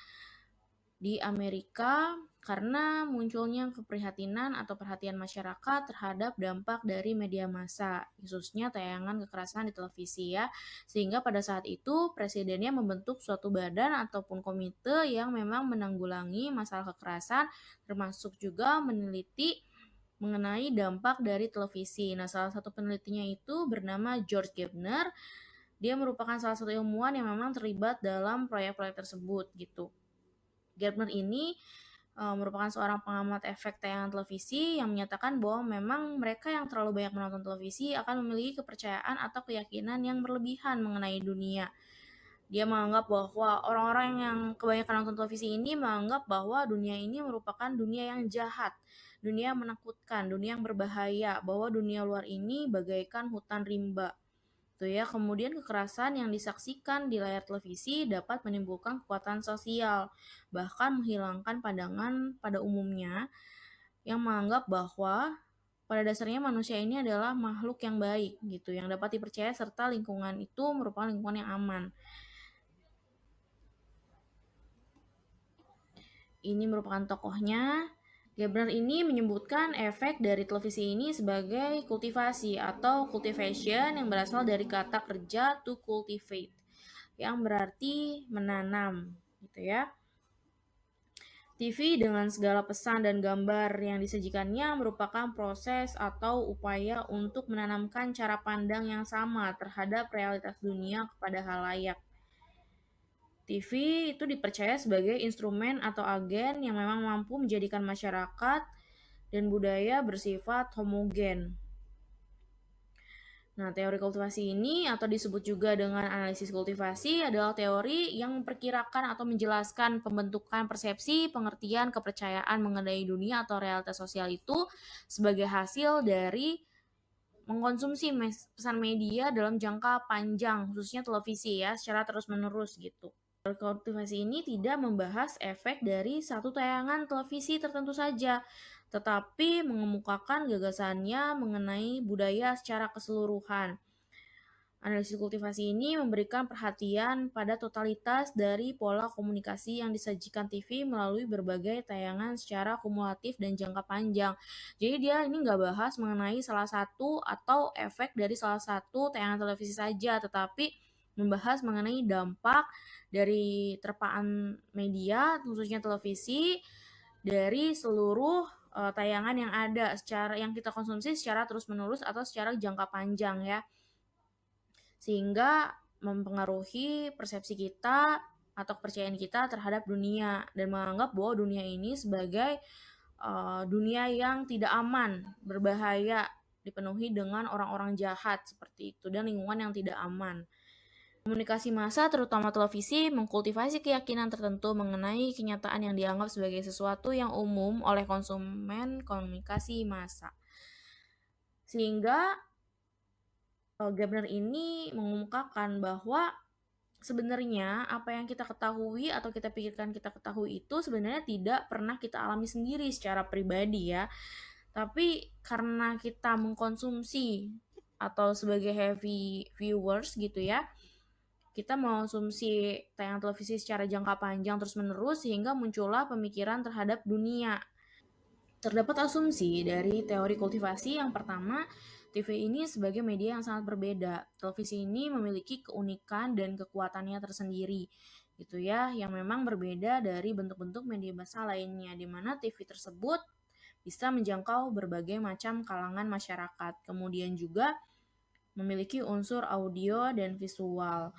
di Amerika karena munculnya keprihatinan atau perhatian masyarakat terhadap dampak dari media massa, khususnya tayangan kekerasan di televisi ya. Sehingga pada saat itu presidennya membentuk suatu badan ataupun komite yang memang menanggulangi masalah kekerasan, termasuk juga meneliti mengenai dampak dari televisi. Nah, salah satu penelitinya itu bernama George Gardner. Dia merupakan salah satu ilmuwan yang memang terlibat dalam proyek-proyek tersebut gitu. Gardner ini merupakan seorang pengamat efek tayangan televisi yang menyatakan bahwa memang mereka yang terlalu banyak menonton televisi akan memiliki kepercayaan atau keyakinan yang berlebihan mengenai dunia. Dia menganggap bahwa orang-orang yang kebanyakan nonton televisi ini menganggap bahwa dunia ini merupakan dunia yang jahat, dunia yang menakutkan, dunia yang berbahaya, bahwa dunia luar ini bagaikan hutan rimba. Tuh ya, kemudian kekerasan yang disaksikan di layar televisi dapat menimbulkan kekuatan sosial, bahkan menghilangkan pandangan pada umumnya yang menganggap bahwa pada dasarnya manusia ini adalah makhluk yang baik gitu, yang dapat dipercaya serta lingkungan itu merupakan lingkungan yang aman. Ini merupakan tokohnya. Gabler ini menyebutkan efek dari televisi ini sebagai kultivasi atau cultivation yang berasal dari kata kerja to cultivate, yang berarti menanam, gitu ya. TV dengan segala pesan dan gambar yang disajikannya merupakan proses atau upaya untuk menanamkan cara pandang yang sama terhadap realitas dunia kepada halayak. TV itu dipercaya sebagai instrumen atau agen yang memang mampu menjadikan masyarakat dan budaya bersifat homogen. Nah, teori kultivasi ini atau disebut juga dengan analisis kultivasi adalah teori yang memperkirakan atau menjelaskan pembentukan persepsi, pengertian, kepercayaan mengenai dunia atau realitas sosial itu sebagai hasil dari mengkonsumsi pesan media dalam jangka panjang, khususnya televisi ya, secara terus-menerus gitu. Kultivasi ini tidak membahas efek dari satu tayangan televisi tertentu saja, tetapi mengemukakan gagasannya mengenai budaya secara keseluruhan. Analisis kultivasi ini memberikan perhatian pada totalitas dari pola komunikasi yang disajikan TV melalui berbagai tayangan secara kumulatif dan jangka panjang. Jadi dia ini nggak bahas mengenai salah satu atau efek dari salah satu tayangan televisi saja, tetapi membahas mengenai dampak dari terpaan media, khususnya televisi, dari seluruh tayangan yang ada secara yang kita konsumsi secara terus-menerus atau secara jangka panjang ya, sehingga mempengaruhi persepsi kita atau kepercayaan kita terhadap dunia dan menganggap bahwa dunia ini sebagai dunia yang tidak aman, berbahaya, dipenuhi dengan orang-orang jahat seperti itu dan lingkungan yang tidak aman. Komunikasi massa, terutama televisi, mengkultivasi keyakinan tertentu mengenai kenyataan yang dianggap sebagai sesuatu yang umum oleh konsumen komunikasi massa. Sehingga Gardner ini mengungkapkan bahwa sebenarnya apa yang kita ketahui atau kita pikirkan kita ketahui itu sebenarnya tidak pernah kita alami sendiri secara pribadi ya. Tapi karena kita mengkonsumsi atau sebagai heavy viewers gitu ya, kita mengonsumsi tayangan televisi secara jangka panjang terus-menerus sehingga muncullah pemikiran terhadap dunia. Terdapat asumsi dari teori kultivasi yang pertama, TV ini sebagai media yang sangat berbeda. Televisi ini memiliki keunikan dan kekuatannya tersendiri, gitu ya, yang memang berbeda dari bentuk-bentuk media massa lainnya, di mana TV tersebut bisa menjangkau berbagai macam kalangan masyarakat. Kemudian juga memiliki unsur audio dan visual.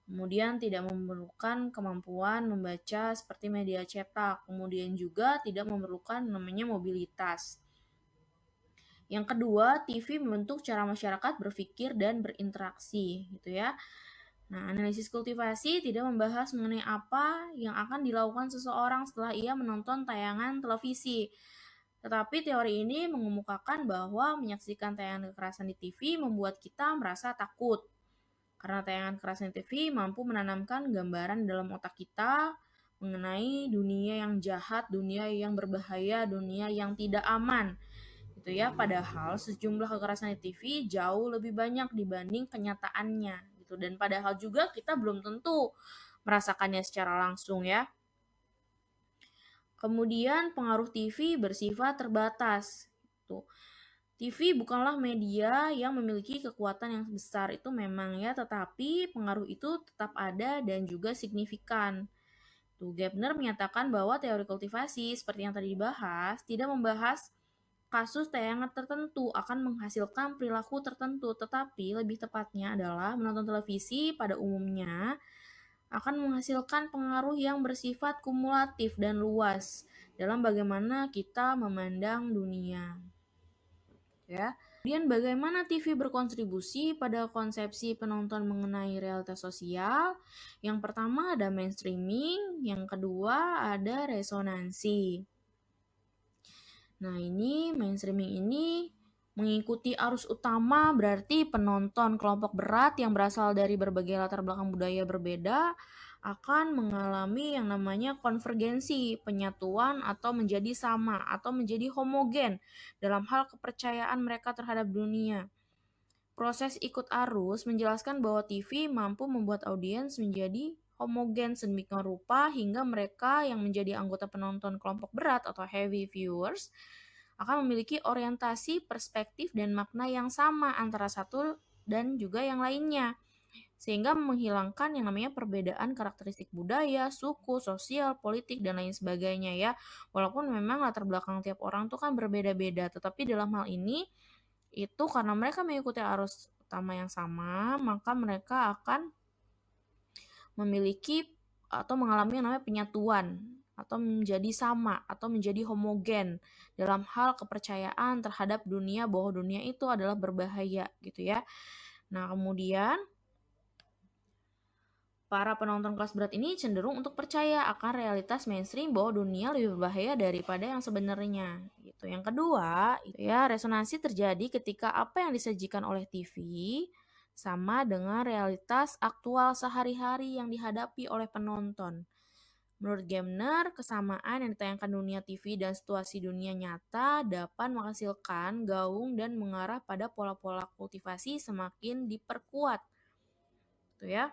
Kemudian tidak memerlukan kemampuan membaca seperti media cetak. Kemudian juga tidak memerlukan namanya mobilitas. Yang kedua, TV membentuk cara masyarakat berpikir dan berinteraksi, gitu ya. Nah, analisis kultivasi tidak membahas mengenai apa yang akan dilakukan seseorang setelah ia menonton tayangan televisi. Tetapi teori ini mengemukakan bahwa menyaksikan tayangan kekerasan di TV membuat kita merasa takut. Karena tayangan kekerasan di TV mampu menanamkan gambaran dalam otak kita mengenai dunia yang jahat, dunia yang berbahaya, dunia yang tidak aman. Gitu ya, padahal sejumlah kekerasan di TV jauh lebih banyak dibanding kenyataannya gitu, dan padahal juga kita belum tentu merasakannya secara langsung ya. Kemudian pengaruh TV bersifat terbatas gitu. TV bukanlah media yang memiliki kekuatan yang besar, itu memang ya, tetapi pengaruh itu tetap ada dan juga signifikan. Gabner menyatakan bahwa teori kultivasi seperti yang tadi dibahas tidak membahas kasus tayangan tertentu akan menghasilkan perilaku tertentu, tetapi lebih tepatnya adalah menonton televisi pada umumnya akan menghasilkan pengaruh yang bersifat kumulatif dan luas dalam bagaimana kita memandang dunia. Ya. Kemudian bagaimana TV berkontribusi pada konsepsi penonton mengenai realitas sosial? Yang pertama ada mainstreaming, yang kedua ada resonansi. Nah, ini mainstreaming ini mengikuti arus utama, berarti penonton kelompok berat yang berasal dari berbagai latar belakang budaya berbeda akan mengalami yang namanya konvergensi, penyatuan atau menjadi sama atau menjadi homogen dalam hal kepercayaan mereka terhadap dunia. Proses ikut arus menjelaskan bahwa TV mampu membuat audiens menjadi homogen sedemikian rupa hingga mereka yang menjadi anggota penonton kelompok berat atau heavy viewers akan memiliki orientasi, perspektif, dan makna yang sama antara satu dan juga yang lainnya. Sehingga menghilangkan yang namanya perbedaan karakteristik budaya, suku, sosial, politik, dan lain sebagainya ya. Walaupun memang latar belakang tiap orang tuh kan berbeda-beda, tetapi dalam hal ini itu karena mereka mengikuti arus utama yang sama, maka mereka akan memiliki atau mengalami yang namanya penyatuan atau menjadi sama atau menjadi homogen dalam hal kepercayaan terhadap dunia, bahwa dunia itu adalah berbahaya gitu ya. Nah, kemudian para penonton kelas berat ini cenderung untuk percaya akan realitas mainstream bahwa dunia lebih berbahaya daripada yang sebenarnya gitu. Yang kedua, itu ya, resonansi terjadi ketika apa yang disajikan oleh TV sama dengan realitas aktual sehari-hari yang dihadapi oleh penonton. Menurut Gemmner, kesamaan yang ditayangkan dunia TV dan situasi dunia nyata dapat menghasilkan gaung dan mengarah pada pola-pola kultivasi semakin diperkuat. Gitu ya.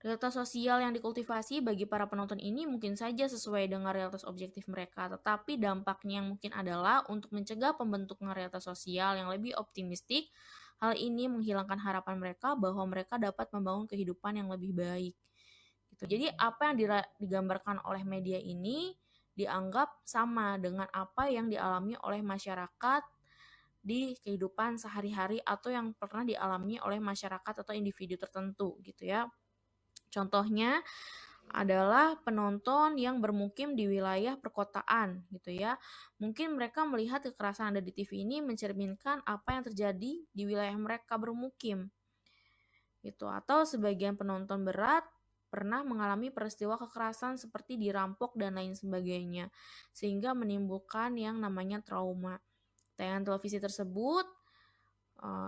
Realitas sosial yang dikultivasi bagi para penonton ini mungkin saja sesuai dengan realitas objektif mereka, tetapi dampaknya yang mungkin adalah untuk mencegah pembentukan realitas sosial yang lebih optimistik. Hal ini menghilangkan harapan mereka bahwa mereka dapat membangun kehidupan yang lebih baik. Gitu. Jadi apa yang digambarkan oleh media ini dianggap sama dengan apa yang dialami oleh masyarakat di kehidupan sehari-hari atau yang pernah dialami oleh masyarakat atau individu tertentu gitu ya. Contohnya adalah penonton yang bermukim di wilayah perkotaan gitu ya. Mungkin mereka melihat kekerasan ada di TV ini mencerminkan apa yang terjadi di wilayah mereka bermukim. Gitu. Atau sebagian penonton berat pernah mengalami peristiwa kekerasan seperti dirampok dan lain sebagainya, sehingga menimbulkan yang namanya trauma. Tayangan televisi tersebut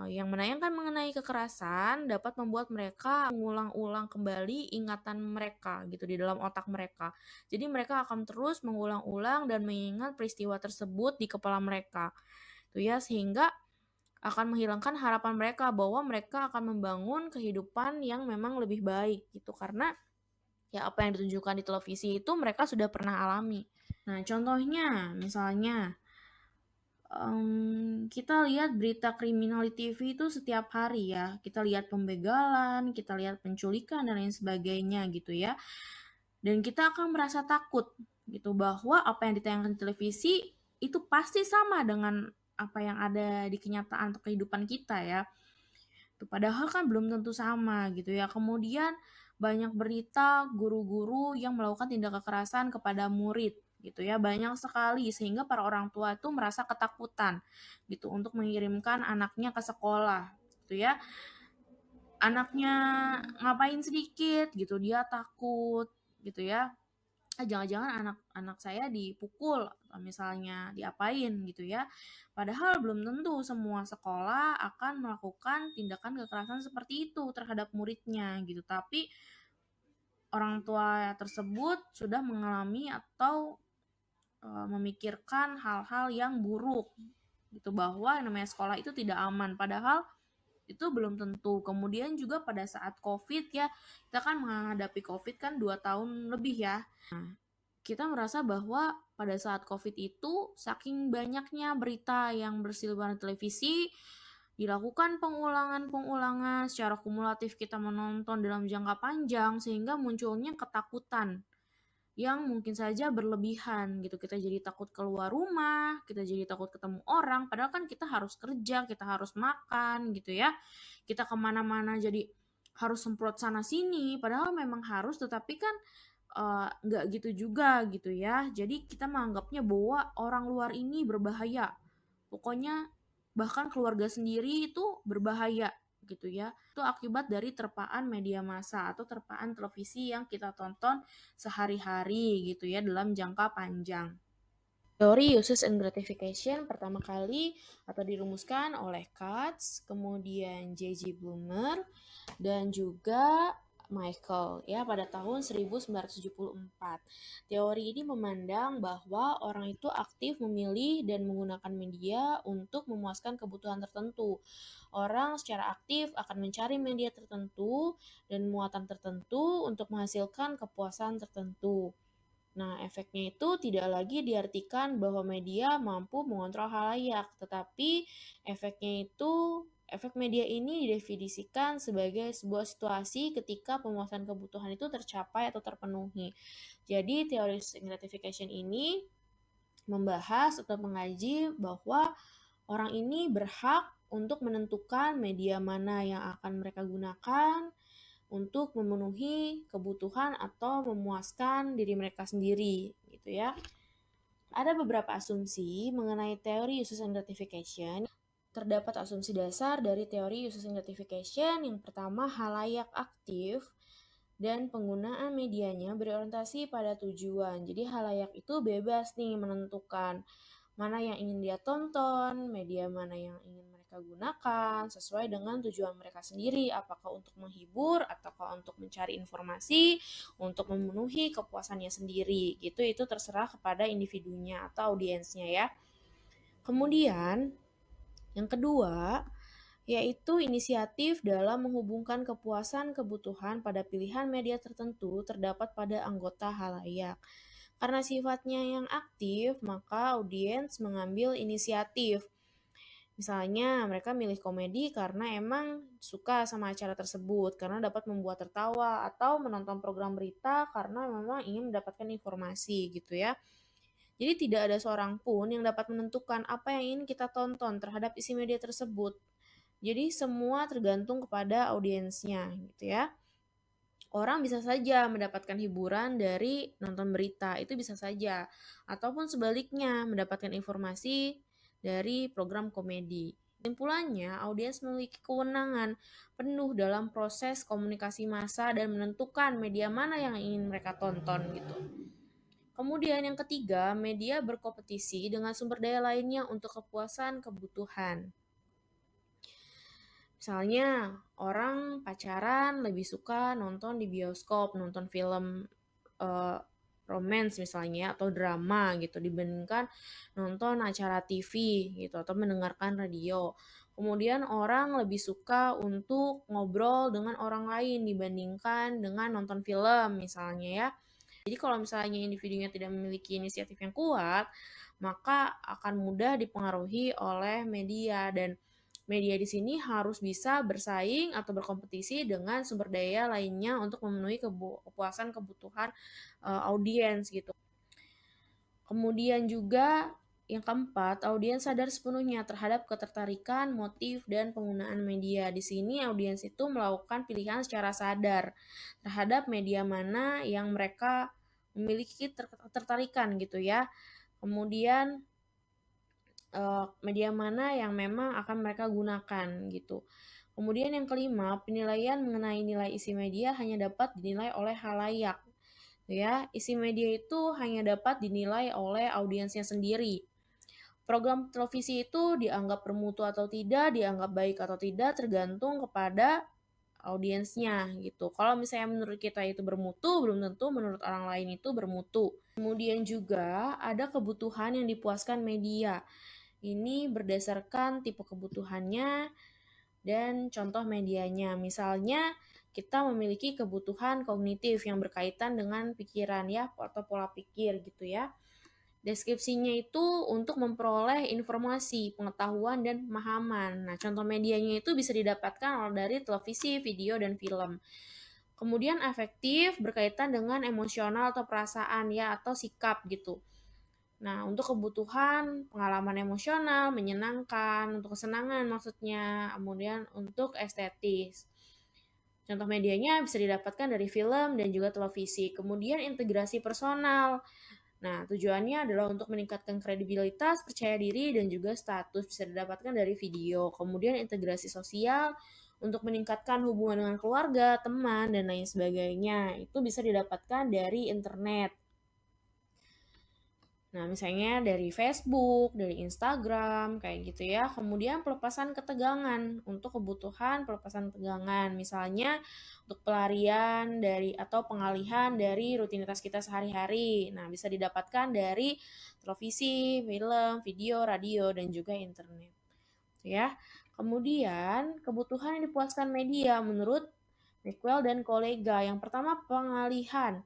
yang menayangkan mengenai kekerasan dapat membuat mereka mengulang-ulang kembali ingatan mereka gitu di dalam otak mereka. Jadi mereka akan terus mengulang-ulang dan mengingat peristiwa tersebut di kepala mereka. Itu ya, sehingga akan menghilangkan harapan mereka bahwa mereka akan membangun kehidupan yang memang lebih baik gitu, karena ya apa yang ditunjukkan di televisi itu mereka sudah pernah alami. Nah, contohnya misalnya kita lihat berita kriminal di TV itu setiap hari ya. Kita lihat pembegalan, kita lihat penculikan dan lain sebagainya gitu ya. Dan kita akan merasa takut gitu bahwa apa yang ditayangkan di televisi itu pasti sama dengan apa yang ada di kenyataan atau kehidupan kita ya. Padahal kan belum tentu sama gitu ya. Kemudian banyak berita guru-guru yang melakukan tindak kekerasan kepada murid gitu ya. Banyak sekali sehingga para orang tua itu merasa ketakutan gitu untuk mengirimkan anaknya ke sekolah gitu ya. Anaknya ngapain sedikit gitu dia takut gitu ya. Jangan-jangan anak saya dipukul atau misalnya diapain gitu ya. Padahal belum tentu semua sekolah akan melakukan tindakan kekerasan seperti itu terhadap muridnya gitu. Tapi orang tua tersebut sudah mengalami atau memikirkan hal-hal yang buruk gitu bahwa yang namanya sekolah itu tidak aman. Padahal itu belum tentu. Kemudian juga pada saat COVID ya, kita kan menghadapi COVID kan 2 tahun lebih ya. Kita merasa bahwa pada saat COVID itu saking banyaknya berita yang berseliweran di televisi, dilakukan pengulangan-pengulangan secara kumulatif kita menonton dalam jangka panjang sehingga munculnya ketakutan yang mungkin saja berlebihan gitu. Kita jadi takut keluar rumah, kita jadi takut ketemu orang, padahal kan kita harus kerja, kita harus makan gitu ya. Kita kemana-mana jadi harus semprot sana sini, padahal memang harus, tetapi kan nggak gitu juga gitu ya. Jadi kita menganggapnya bahwa orang luar ini berbahaya. Pokoknya bahkan keluarga sendiri itu berbahaya gitu ya. Itu akibat dari terpaan media massa atau terpaan televisi yang kita tonton sehari-hari gitu ya dalam jangka panjang. Teori uses and gratification pertama kali atau dirumuskan oleh Katz, kemudian J.G. Bloomer, dan juga Michael ya pada tahun 1974. Teori ini memandang bahwa orang itu aktif memilih dan menggunakan media untuk memuaskan kebutuhan tertentu. Orang secara aktif akan mencari media tertentu dan muatan tertentu untuk menghasilkan kepuasan tertentu. Nah, efeknya itu tidak lagi diartikan bahwa media mampu mengontrol halayak, tetapi efek media ini didefinisikan sebagai sebuah situasi ketika pemuasan kebutuhan itu tercapai atau terpenuhi. Jadi, teori gratification ini membahas atau mengaji bahwa orang ini berhak untuk menentukan media mana yang akan mereka gunakan untuk memenuhi kebutuhan atau memuaskan diri mereka sendiri gitu ya. Ada beberapa asumsi mengenai teori uses and gratification. Terdapat asumsi dasar dari teori uses and gratification. Yang pertama, halayak aktif dan penggunaan medianya berorientasi pada tujuan. Jadi halayak itu bebas nih menentukan mana yang ingin dia tonton, media mana yang ingin mereka gunakan, sesuai dengan tujuan mereka sendiri, apakah untuk menghibur, ataukah untuk mencari informasi, untuk memenuhi kepuasannya sendiri, gitu. Itu terserah kepada individunya atau audiensnya ya. Kemudian, yang kedua, yaitu inisiatif dalam menghubungkan kepuasan kebutuhan pada pilihan media tertentu terdapat pada anggota halayak. Karena sifatnya yang aktif, maka audiens mengambil inisiatif. Misalnya, mereka milih komedi karena emang suka sama acara tersebut, karena dapat membuat tertawa, atau menonton program berita karena memang ingin mendapatkan informasi gitu ya. Jadi tidak ada seorang pun yang dapat menentukan apa yang ingin kita tonton terhadap isi media tersebut. Jadi semua tergantung kepada audiensnya gitu ya. Orang bisa saja mendapatkan hiburan dari nonton berita, itu bisa saja. Ataupun sebaliknya, mendapatkan informasi dari program komedi. Kesimpulannya, audiens memiliki kewenangan penuh dalam proses komunikasi massa dan menentukan media mana yang ingin mereka tonton gitu. Kemudian yang ketiga, media berkompetisi dengan sumber daya lainnya untuk kepuasan kebutuhan. Misalnya, orang pacaran lebih suka nonton di bioskop, nonton film romance misalnya atau drama gitu dibandingkan nonton acara TV gitu atau mendengarkan radio. Kemudian orang lebih suka untuk ngobrol dengan orang lain dibandingkan dengan nonton film misalnya ya. Jadi kalau misalnya individunya tidak memiliki inisiatif yang kuat, maka akan mudah dipengaruhi oleh media dan media di sini harus bisa bersaing atau berkompetisi dengan sumber daya lainnya untuk memenuhi kepuasan kebutuhan audiens gitu. Kemudian juga Yang keempat, audiens sadar sepenuhnya terhadap ketertarikan, motif, dan penggunaan media. Di sini audiens itu melakukan pilihan secara sadar terhadap media mana yang mereka memiliki ketertarikan gitu ya. Kemudian media mana yang memang akan mereka gunakan gitu. Kemudian yang kelima, penilaian mengenai nilai isi media hanya dapat dinilai oleh khalayak. Ya, isi media itu hanya dapat dinilai oleh audiensnya sendiri. Program televisi itu dianggap bermutu atau tidak, dianggap baik atau tidak, tergantung kepada audiensnya gitu. Kalau misalnya menurut kita itu bermutu, belum tentu menurut orang lain itu bermutu. Kemudian juga ada kebutuhan yang dipuaskan media. Ini berdasarkan tipe kebutuhannya dan contoh medianya. Misalnya kita memiliki kebutuhan kognitif yang berkaitan dengan pikiran ya, atau pola pikir gitu ya. Deskripsinya itu untuk memperoleh informasi, pengetahuan, dan pemahaman. Nah, contoh medianya itu bisa didapatkan dari televisi, video, dan film. Kemudian afektif berkaitan dengan emosional atau perasaan ya, atau sikap gitu. Nah, untuk kebutuhan pengalaman emosional, menyenangkan, untuk kesenangan maksudnya, kemudian untuk estetis. Contoh medianya bisa didapatkan dari film dan juga televisi. Kemudian integrasi personal. Nah, tujuannya adalah untuk meningkatkan kredibilitas, percaya diri, dan juga status bisa didapatkan dari video. Kemudian integrasi sosial untuk meningkatkan hubungan dengan keluarga, teman, dan lain sebagainya. Itu bisa didapatkan dari internet. Nah, misalnya dari Facebook, dari Instagram, kayak gitu ya. Kemudian pelepasan ketegangan untuk kebutuhan pelepasan tegangan. Misalnya untuk pelarian dari atau pengalihan dari rutinitas kita sehari-hari. Nah, bisa didapatkan dari televisi, film, video, radio, dan juga internet. Ya. Kemudian kebutuhan yang dipuaskan media menurut Mcwell dan kolega. Yang pertama pengalihan.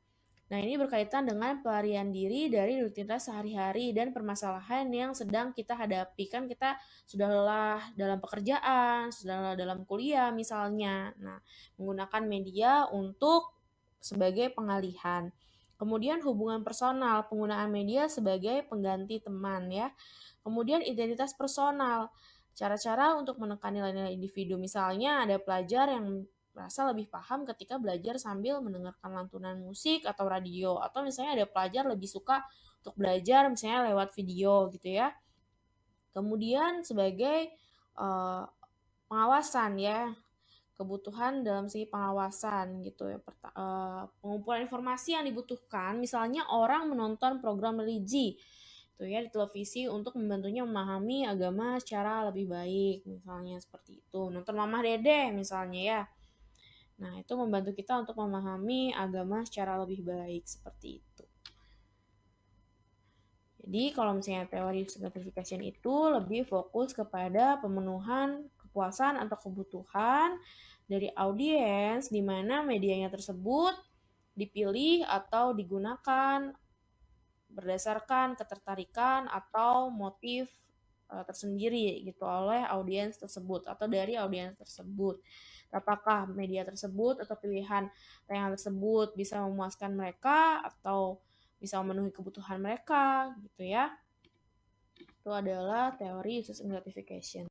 Nah, ini berkaitan dengan pelarian diri dari rutinitas sehari-hari dan permasalahan yang sedang kita hadapi. Kan kita sudah lelah dalam pekerjaan, sudah lelah dalam kuliah misalnya. Nah, menggunakan media untuk sebagai pengalihan. Kemudian hubungan personal, penggunaan media sebagai pengganti teman ya. Kemudian identitas personal, cara-cara untuk menekan nilai-nilai individu. Misalnya ada pelajar yang merasa lebih paham ketika belajar sambil mendengarkan lantunan musik atau radio, atau misalnya ada pelajar lebih suka untuk belajar misalnya lewat video gitu ya. Kemudian sebagai pengawasan ya, kebutuhan dalam segi pengawasan gitu ya. Pengumpulan informasi yang dibutuhkan, misalnya orang menonton program religi gitu ya di televisi untuk membantunya memahami agama secara lebih baik, misalnya seperti itu. Nonton Mamah Dede misalnya ya. Nah, itu membantu kita untuk memahami agama secara lebih baik, seperti itu. Jadi, kalau misalnya teori gratification itu lebih fokus kepada pemenuhan kepuasan atau kebutuhan dari audiens, di mana medianya tersebut dipilih atau digunakan berdasarkan ketertarikan atau motif tersendiri gitu oleh audiens tersebut atau dari audiens tersebut. Apakah media tersebut atau pilihan tayangan tersebut bisa memuaskan mereka atau bisa memenuhi kebutuhan mereka gitu ya. Itu adalah teori user gratification.